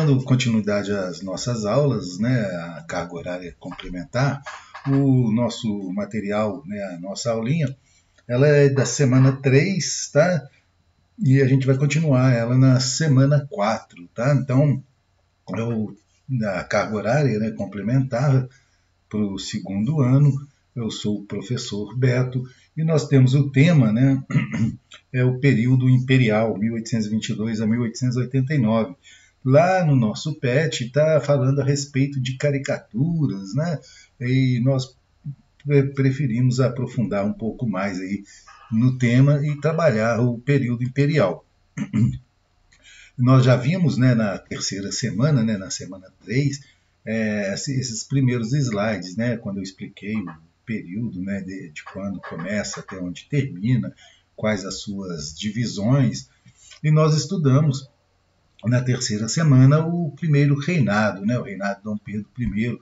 dando continuidade às nossas aulas, né, a carga horária complementar, o nosso material, né, a nossa aulinha, ela é da semana 3, tá? E a gente vai continuar ela na semana 4, tá? Então, a carga horária, né, complementar para o segundo ano, eu sou o professor Beto, e nós temos o tema, né, é o período imperial, 1822 a 1889. Lá no nosso PET está falando a respeito de caricaturas, né? E nós preferimos aprofundar um pouco mais aí no tema e trabalhar o período imperial. Nós já vimos, né, na terceira semana, né, na semana 3, esses primeiros slides, né, quando eu expliquei o período, né, de quando começa até onde termina, quais as suas divisões, e nós estudamos na terceira semana o primeiro reinado, né, o reinado de Dom Pedro I,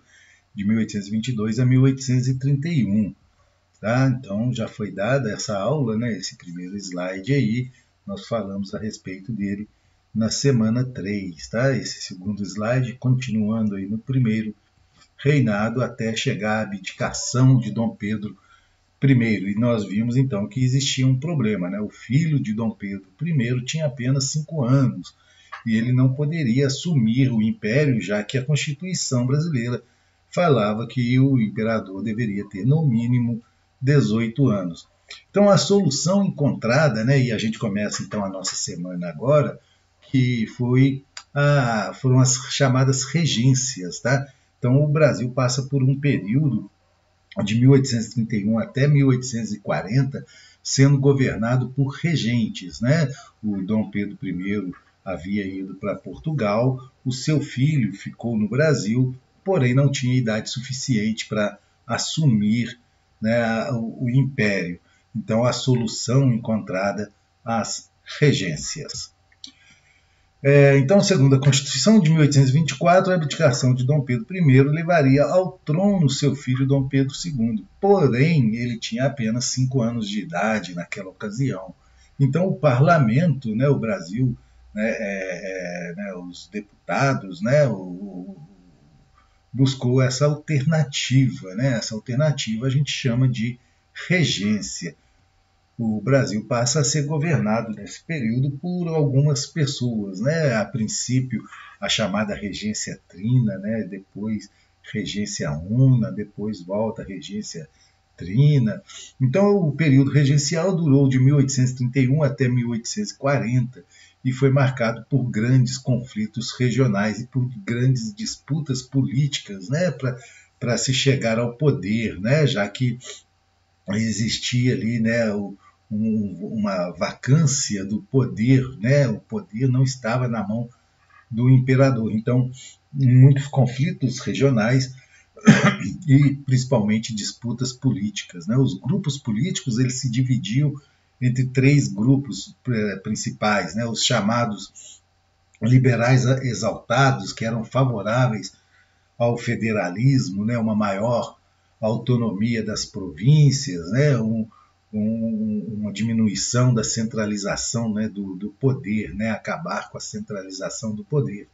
de 1822 a 1831. Tá? Então já foi dada essa aula, né, esse primeiro slide aí, nós falamos a respeito dele na semana 3. Tá? Esse segundo slide, continuando aí no primeiro reinado até chegar à abdicação de Dom Pedro I. E nós vimos então que existia um problema, né? O filho de Dom Pedro I tinha apenas 5 anos e ele não poderia assumir o império, já que a Constituição brasileira falava que o imperador deveria ter no mínimo 18 anos. Então a solução encontrada, né, e a gente começa então a nossa semana agora, que foram as chamadas regências. Tá? Então o Brasil passa por um período de 1831 até 1840, sendo governado por regentes. Né? O Dom Pedro I havia ido para Portugal, o seu filho ficou no Brasil, porém não tinha idade suficiente para assumir, né, o império. Então, a solução encontrada, as regências. Então, segundo a Constituição de 1824, a abdicação de Dom Pedro I levaria ao trono seu filho Dom Pedro II. Porém, ele tinha apenas 5 anos de idade naquela ocasião. Então, o parlamento, né, o Brasil, os deputados, né, buscou essa alternativa. Né? Essa alternativa a gente chama de regência. O Brasil passa a ser governado nesse período por algumas pessoas, né? A princípio, a chamada regência trina, né? Depois regência una, depois volta a regência trina. Então, o período regencial durou de 1831 até 1840 e foi marcado por grandes conflitos regionais e por grandes disputas políticas, né? Para se chegar ao poder, né? Já que existia ali, né, uma vacância do poder, né? O poder não estava na mão do imperador. Então, muitos conflitos regionais e principalmente disputas políticas. Né? Os grupos políticos eles se dividiam entre 3 grupos principais, né? Os chamados liberais exaltados, que eram favoráveis ao federalismo, né? Uma maior autonomia das províncias, né? Uma diminuição da centralização, né, do poder, né, acabar com a centralização do poder.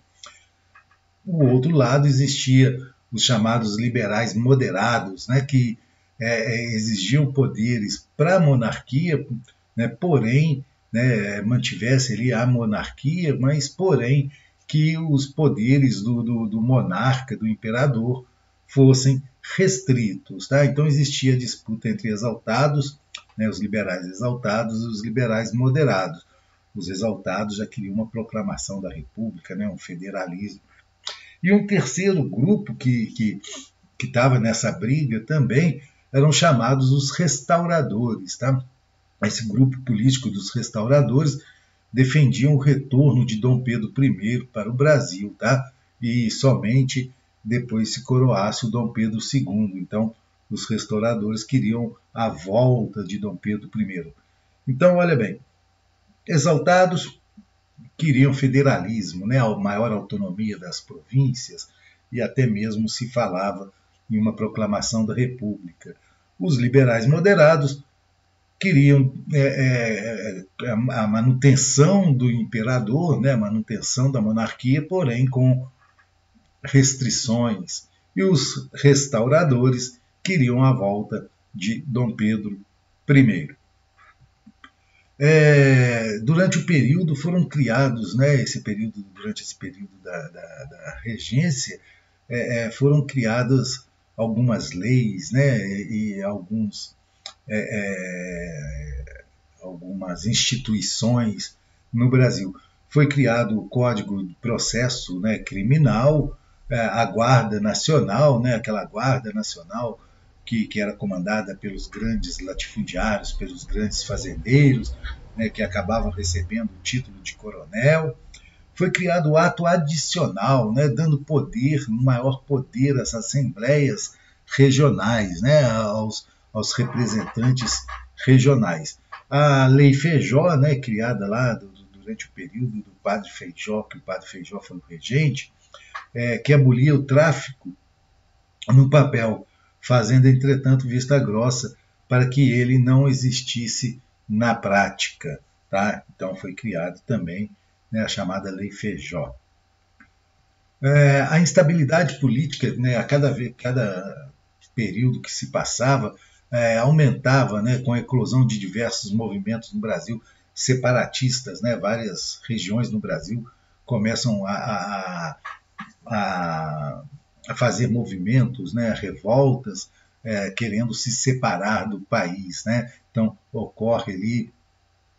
Do outro lado existia os chamados liberais moderados, né, que exigiam poderes para a monarquia, né, porém, né, mantivesse ali a monarquia, mas porém que os poderes do monarca, do imperador, fossem restritos. Tá? Então existia disputa entre exaltados, né, os liberais exaltados e os liberais moderados. Os exaltados já queriam uma proclamação da República, né, um federalismo. E um terceiro grupo que estava nessa briga também eram chamados os restauradores. Tá? Esse grupo político dos restauradores defendiam o retorno de Dom Pedro I para o Brasil, tá? E somente depois se coroasse o Dom Pedro II. Então, os restauradores queriam a volta de Dom Pedro I. Então, olha bem, exaltados queriam federalismo, né, a maior autonomia das províncias, e até mesmo se falava em uma proclamação da República. Os liberais moderados queriam a manutenção do imperador, né, a manutenção da monarquia, porém com restrições. E os restauradores queriam a volta de Dom Pedro I. Durante o período foram criados, né, durante esse período da regência, foram criadas algumas leis, né, e algumas instituições no Brasil. Foi criado o Código de Processo, né, Criminal, a Guarda Nacional, né, aquela Guarda Nacional que era comandada pelos grandes latifundiários, pelos grandes fazendeiros, né, que acabavam recebendo o título de coronel. Foi criado o ato adicional, né, dando maior poder às assembleias regionais, né, aos representantes regionais. A Lei Feijó, né, criada lá durante o período do Padre Feijó, que o Padre Feijó foi o regente, que abolia o tráfico no papel, fazendo, entretanto, vista grossa para que ele não existisse na prática. Tá? Então foi criado também, né, a chamada Lei Feijó. A instabilidade política, né, a cada período que se passava, aumentava, né, com a eclosão de diversos movimentos no Brasil separatistas, né, várias regiões no Brasil começam a fazer movimentos, né, revoltas, querendo se separar do país, né? Então ocorre ali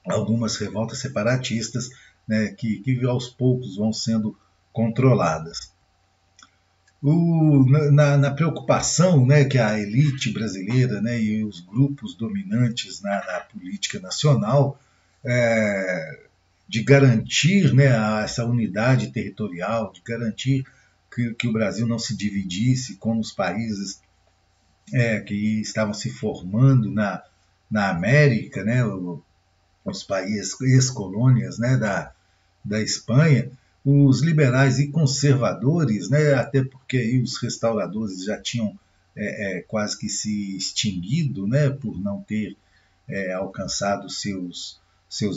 algumas revoltas separatistas, né, que aos poucos vão sendo controladas. Na preocupação, né, que a elite brasileira, né, e os grupos dominantes na política nacional de garantir, né, essa unidade territorial, de garantir que o Brasil não se dividisse como os países que estavam se formando na América, né, os países ex-colônias, né, da Espanha, os liberais e conservadores, né, até porque aí os restauradores já tinham quase que se extinguido, né, por não ter alcançado seus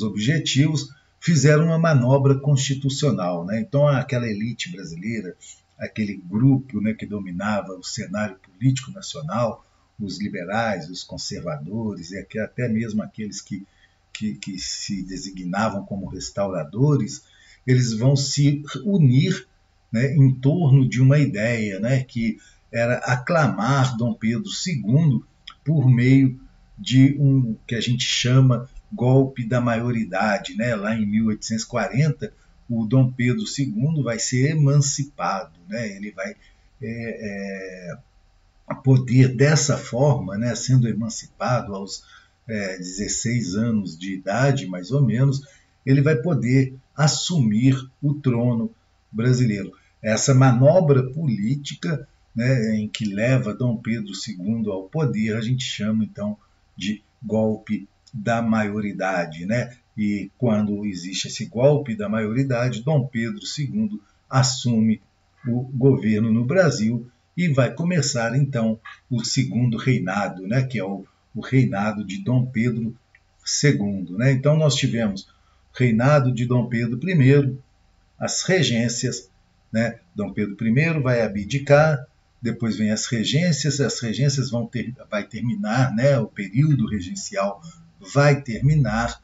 objetivos, fizeram uma manobra constitucional. Né? Então aquela elite brasileira, aquele grupo, né, que dominava o cenário político nacional, os liberais, os conservadores, e até mesmo aqueles que se designavam como restauradores, eles vão se unir, né, em torno de uma ideia, né, que era aclamar Dom Pedro II por meio de um que a gente chama golpe da maioridade. Né? Lá em 1840, o Dom Pedro II vai ser emancipado, né? Ele vai poder, dessa forma, né, sendo emancipado aos 16 anos de idade, mais ou menos, ele vai poder assumir o trono brasileiro. Essa manobra política, né, em que leva Dom Pedro II ao poder, a gente chama então de golpe da maioridade. Né? E quando existe esse golpe da maioridade, Dom Pedro II assume o governo no Brasil e vai começar então o segundo reinado, né, que é o reinado de Dom Pedro II. Né? Então nós tivemos o reinado de Dom Pedro I, as regências, né? Dom Pedro I vai abdicar, depois vem as regências vai terminar, né? O período regencial vai terminar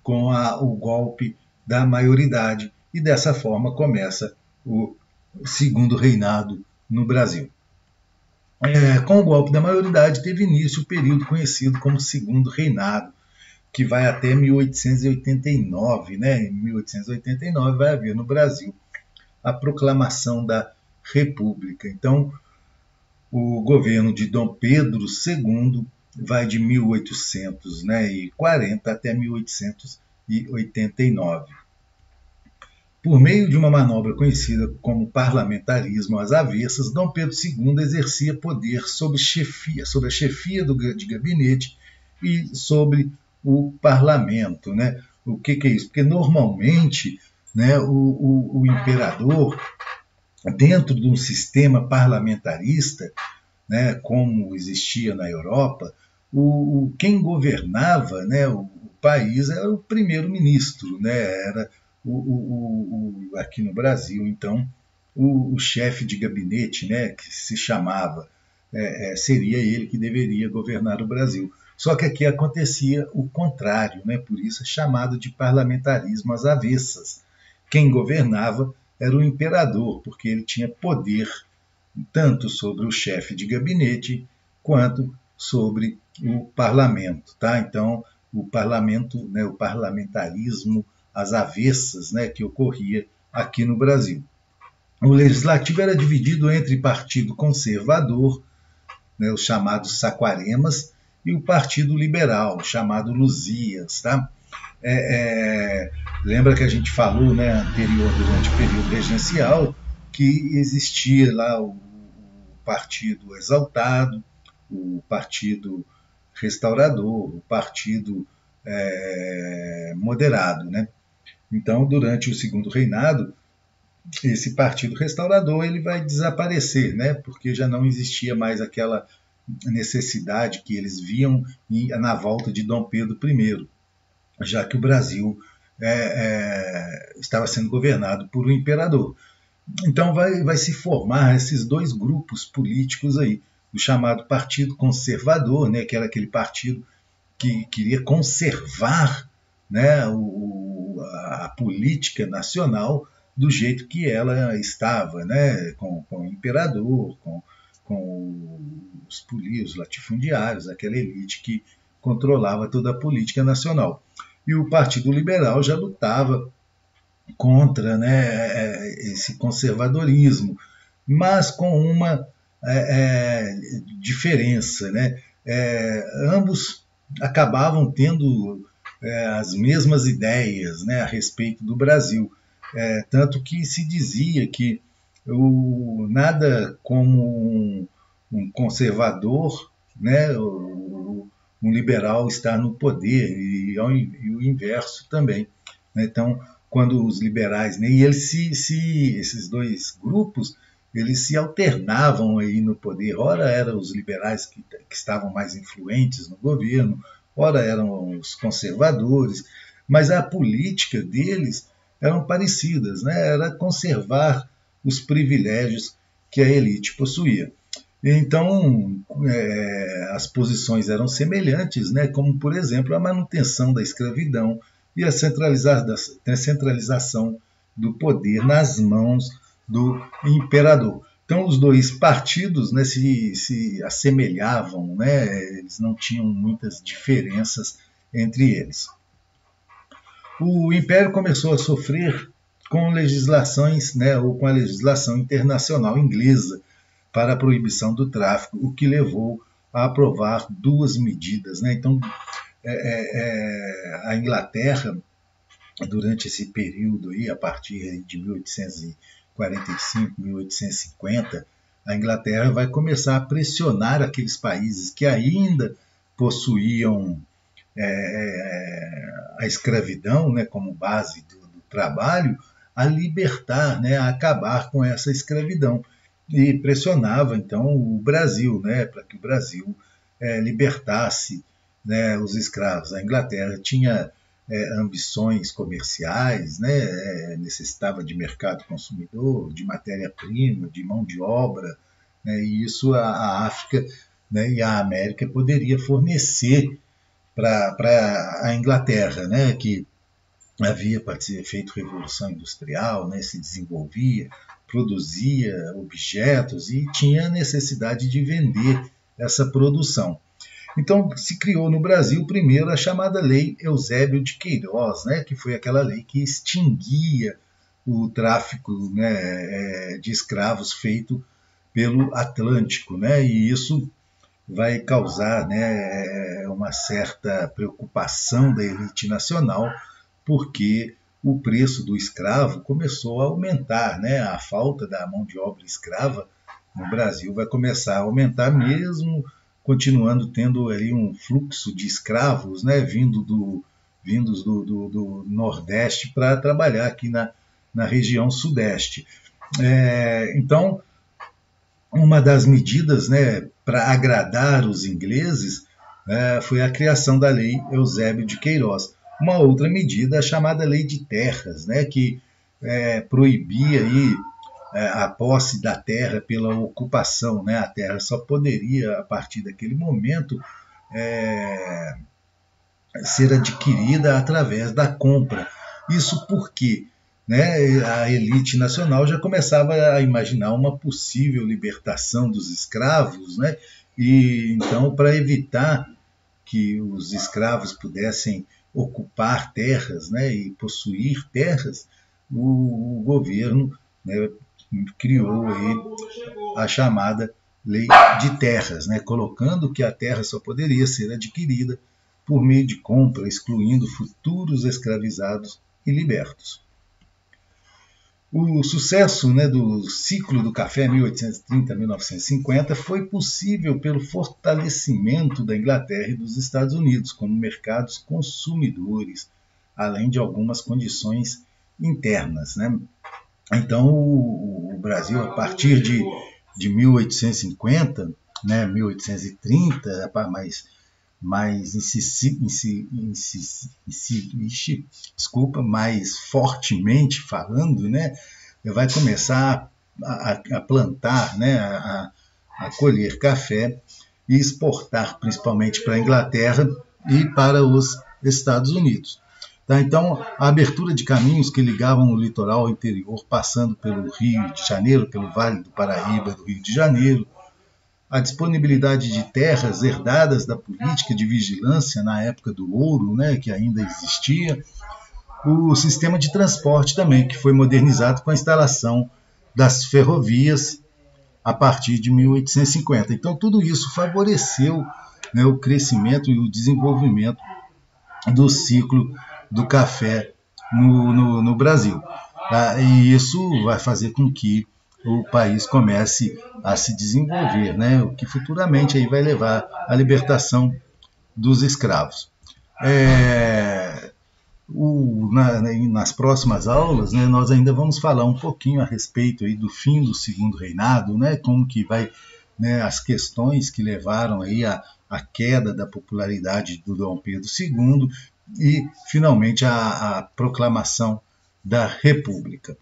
com o golpe da maioridade, e dessa forma começa o segundo reinado no Brasil. Com o golpe da maioridade teve início o período conhecido como Segundo Reinado, que vai até 1889. Né? Em 1889 vai haver no Brasil a proclamação da República. Então, o governo de Dom Pedro II vai de 1840 até 1889. Por meio de uma manobra conhecida como parlamentarismo às avessas, Dom Pedro II exercia poder sobre a chefia de gabinete e sobre o parlamento. Né? O que é isso? Porque normalmente, né, o imperador, dentro de um sistema parlamentarista, né, como existia na Europa, quem governava, né, o país era o primeiro-ministro, né, era aqui no Brasil, então, o chefe de gabinete, né, que se chamava, seria ele que deveria governar o Brasil. Só que aqui acontecia o contrário, né, por isso é chamado de parlamentarismo às avessas. Quem governava era o imperador, porque ele tinha poder tanto sobre o chefe de gabinete quanto sobre o parlamento, tá? Então, o parlamento, né, o parlamentarismo às avessas, né, que ocorria aqui no Brasil. O legislativo era dividido entre partido conservador, né, os chamados saquaremas, e o partido liberal, chamado Luzias, tá? Lembra que a gente falou, né, anterior, durante o período regencial, que existia lá o partido exaltado, o partido restaurador, o partido moderado, né? Então, durante o segundo reinado, esse partido restaurador ele vai desaparecer, né? Porque já não existia mais aquela necessidade que eles viam na volta de Dom Pedro I, já que o Brasil estava sendo governado por um imperador. Então vai se formar esses dois grupos políticos aí, o chamado Partido Conservador, né, que era aquele partido que queria conservar, né, a política nacional do jeito que ela estava, né, com o imperador, com os políticos, os latifundiários, aquela elite que controlava toda a política nacional. E o Partido Liberal já lutava contra, né, esse conservadorismo, mas com uma diferença, né? Ambos acabavam tendo as mesmas ideias, né, a respeito do Brasil, tanto que se dizia que nada como um conservador, né, um liberal estar no poder, e o inverso também. Então, quando os liberais, né, e eles esses dois grupos, eles se alternavam aí no poder. Ora eram os liberais que estavam mais influentes no governo, ora eram os conservadores, mas a política deles eram parecidas, né? Era conservar os privilégios que a elite possuía. Então, as posições eram semelhantes, né? Como, por exemplo, a manutenção da escravidão e a centralização do poder nas mãos do imperador. Então, os dois partidos, né, se assemelhavam, né? Eles não tinham muitas diferenças entre eles. O Império começou a sofrer com legislações, né, ou com a legislação internacional inglesa para a proibição do tráfico, o que levou a aprovar duas medidas, né? Então, a Inglaterra, durante esse período aí, a partir de 1845, 1850, a Inglaterra vai começar a pressionar aqueles países que ainda possuíam a escravidão, né, como base do trabalho, a libertar, né, a acabar com essa escravidão. E pressionava, então, o Brasil, né, para que o Brasil libertasse, né, os escravos. A Inglaterra tinha ambições comerciais, né, necessitava de mercado consumidor, de matéria-prima, de mão de obra, né, e isso a África, né, e a América poderia fornecer para a Inglaterra, né, que havia feito revolução industrial, né, se desenvolvia, produzia objetos e tinha necessidade de vender essa produção. Então, se criou no Brasil primeiro a chamada Lei Eusébio de Queiroz, né, que foi aquela lei que extinguia o tráfico, né, de escravos feito pelo Atlântico, né, e isso vai causar, né, uma certa preocupação da elite nacional, porque o preço do escravo começou a aumentar, né, a falta da mão de obra escrava no Brasil vai começar a aumentar mesmo, continuando tendo ali um fluxo de escravos, né, vindos do Nordeste para trabalhar aqui na região Sudeste. Então, uma das medidas, né, para agradar os ingleses, foi a criação da Lei Eusébio de Queiroz. Uma outra medida chamada Lei de Terras, né, que proibia aí, a posse da terra pela ocupação, né? A terra só poderia, a partir daquele momento, ser adquirida através da compra. Isso porque, né, a elite nacional já começava a imaginar uma possível libertação dos escravos, né? E então, para evitar que os escravos pudessem ocupar terras, né, e possuir terras, o governo, né, criou aí a chamada Lei de Terras, né, colocando que a terra só poderia ser adquirida por meio de compra, excluindo futuros escravizados e libertos. O sucesso, né, do ciclo do café 1830-1950 foi possível pelo fortalecimento da Inglaterra e dos Estados Unidos como mercados consumidores, além de algumas condições internas, né? Então, o Brasil, a partir de 1850, né, 1830, mais fortemente falando, né, vai começar a plantar, né, a colher café e exportar principalmente para a Inglaterra e para os Estados Unidos. Tá? Então, a abertura de caminhos que ligavam o litoral ao interior, passando pelo Rio de Janeiro, pelo Vale do Paraíba, do Rio de Janeiro, a disponibilidade de terras herdadas da política de vigilância na época do ouro, né, que ainda existia, o sistema de transporte também, que foi modernizado com a instalação das ferrovias a partir de 1850. Então, tudo isso favoreceu, né, o crescimento e o desenvolvimento do ciclo do café no Brasil. Tá? E isso vai fazer com que o país comece a se desenvolver, né? O que futuramente aí vai levar à libertação dos escravos. Nas próximas aulas, né, nós ainda vamos falar um pouquinho a respeito aí do fim do Segundo Reinado, né, como que vai, né, as questões que levaram aí à queda da popularidade do Dom Pedro II e, finalmente, a proclamação da República.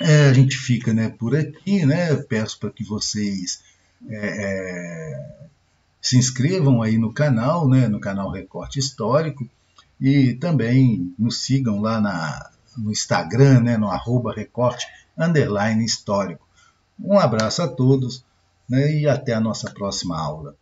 A gente fica, né, por aqui, né? Eu peço para que vocês se inscrevam aí no canal, né, no canal Recorte Histórico, e também nos sigam lá no Instagram, né, no @recorte_histórico. Um abraço a todos, né, e até a nossa próxima aula.